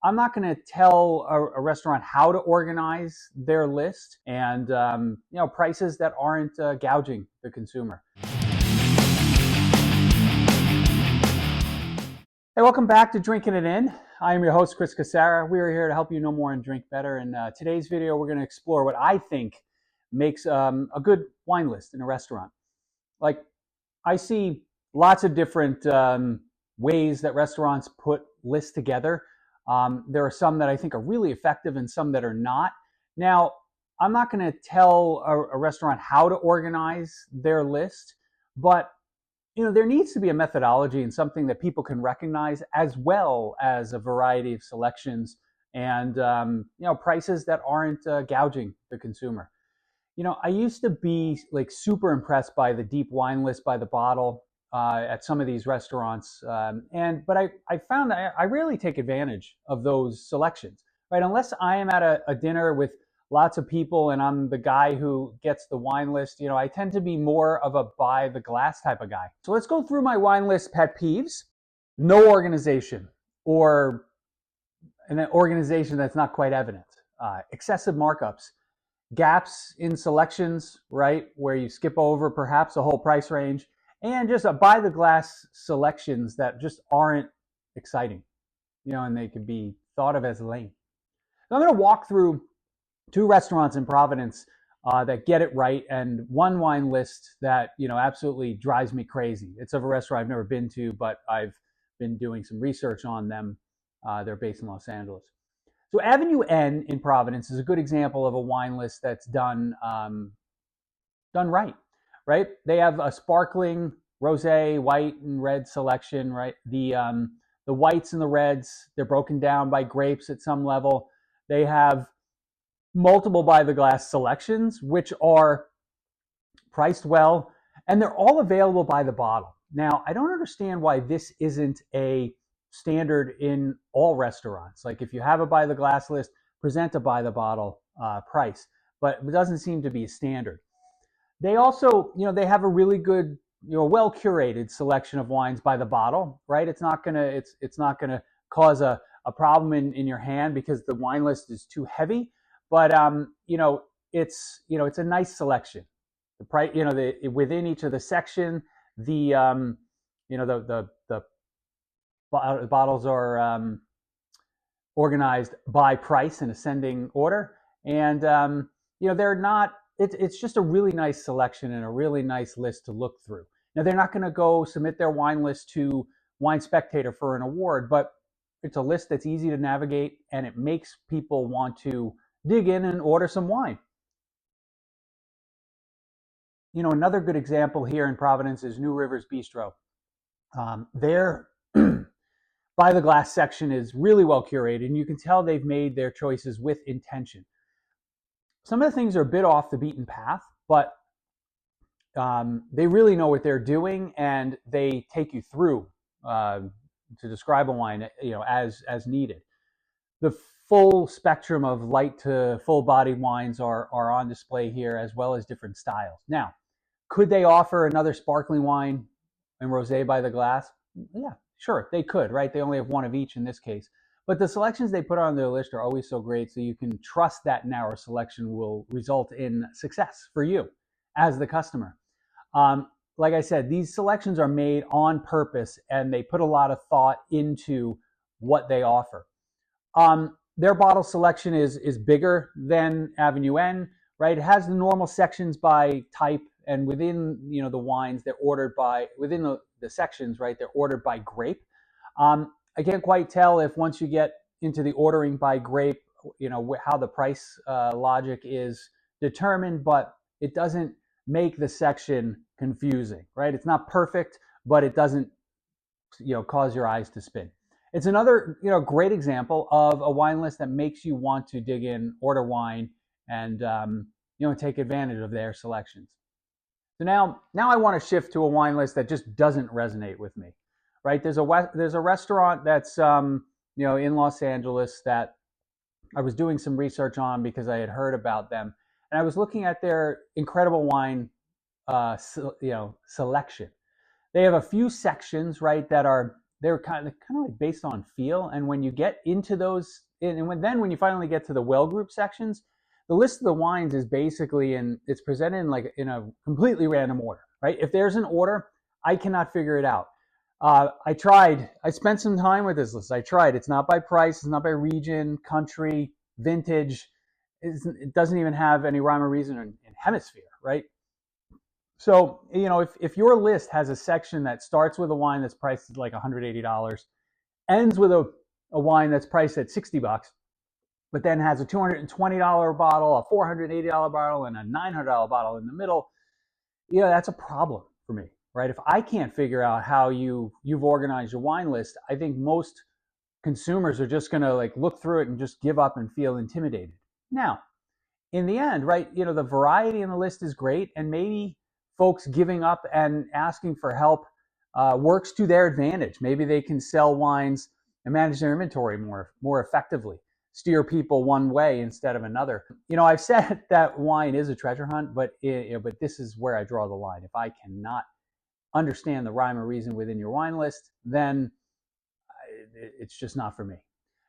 I'm not going to tell a restaurant how to organize their list and prices that aren't gouging the consumer. Hey, welcome back to Drinking It In. I am your host, Chris Casara. We are here to help you know more and drink better. In today's video, we're going to explore what I think makes a good wine list in a restaurant. Like, I see lots of different ways that restaurants put lists together. There are some that I think are really effective and some that are not. Now, I'm not going to tell a restaurant how to organize their list, but there needs to be a methodology and something that people can recognize, as well as a variety of selections and prices that aren't gouging the consumer. I used to be like super impressed by the deep wine list by the bottle at some of these restaurants, but I found I rarely take advantage of those selections, right? Unless I am at a dinner with lots of people and I'm the guy who gets the wine list, I tend to be more of a by the glass type of guy. So let's go through my wine list pet peeves. No organization, or an organization that's not quite evident. Excessive markups. Gaps in selections, right, where you skip over perhaps a whole price range, and just a by the glass selections that just aren't exciting, and they could be thought of as lame. So I'm going to walk through two restaurants in Providence that get it right, and one wine list that absolutely drives me crazy. It's of a restaurant I've never been to, but I've been doing some research on them. They're based in Los Angeles. So Avenue N in Providence is a good example of a wine list that's done right. They have a sparkling rosé, white, and red selection, right? The whites and the reds, they're broken down by grapes at some level. They have multiple by the glass selections, which are priced well, and they're all available by the bottle. Now, I don't understand why this isn't a standard in all restaurants. Like, if you have a by the glass list, present a by the bottle price, but it doesn't seem to be a standard. They also, they have a really good, well curated selection of wines by the bottle, right? It's not gonna cause a problem in your hand because the wine list is too heavy, but it's a nice selection. The price, within each of the section, the bottles are organized by price in ascending order, and they're not. It's just a really nice selection and a really nice list to look through. Now, they're not going to go submit their wine list to Wine Spectator for an award, but it's a list that's easy to navigate, and it makes people want to dig in and order some wine. Another good example here in Providence is New Rivers Bistro. Their by the glass section is really well curated, and you can tell they've made their choices with intention. Some of the things are a bit off the beaten path, but they really know what they're doing, and they take you through to describe a wine, as needed. The full spectrum of light to full-bodied wines are on display here, as well as different styles. Now, could they offer another sparkling wine and rosé by the glass? Yeah, sure, they could, right? They only have one of each in this case. But the selections they put on their list are always so great, so you can trust that narrow selection will result in success for you as the customer. Like I said, these selections are made on purpose, and they put a lot of thought into what they offer. Their bottle selection is bigger than Avenue N, right? It has the normal sections by type, and within the wines, they're ordered by, within the sections, right, they're ordered by grape. I can't quite tell if once you get into the ordering by grape, how the price logic is determined, but it doesn't make the section confusing, right? It's not perfect, but it doesn't, cause your eyes to spin. It's another, great example of a wine list that makes you want to dig in, order wine, and take advantage of their selections. So now I want to shift to a wine list that just doesn't resonate with me, right? There's a restaurant that's in Los Angeles that I was doing some research on because I had heard about them, and I was looking at their incredible wine selection. They have a few sections, right, that are they're kind of like based on feel. And when you get into those, and when you finally get to the well group sections, the list of the wines is basically it's presented in a completely random order, right? If there's an order, I cannot figure it out. I spent some time with this list. I tried. It's not by price. It's not by region, country, vintage. It doesn't even have any rhyme or reason in hemisphere, right? So, if your list has a section that starts with a wine that's priced at like $180, ends with a wine that's priced at $60, but then has a $220 bottle, a $480 bottle, and a $900 bottle in the middle, that's a problem for me, right? If I can't figure out how you've organized your wine list, I think most consumers are just going to like look through it and just give up and feel intimidated. Now, in the end, right, the variety in the list is great, and maybe folks giving up and asking for help works to their advantage. Maybe they can sell wines and manage their inventory more effectively, steer people one way instead of another. I've said that wine is a treasure hunt, but this is where I draw the line. If I cannot understand the rhyme or reason within your wine list, then it's just not for me.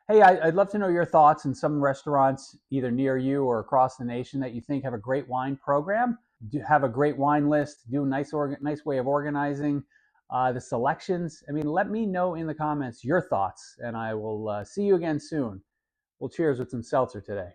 Hey, I'd love to know your thoughts on some restaurants either near you or across the nation that you think have a great wine program, have a great wine list, do a nice way of organizing the selections. I mean, let me know in the comments your thoughts, and I will see you again soon. Well, cheers with some seltzer today.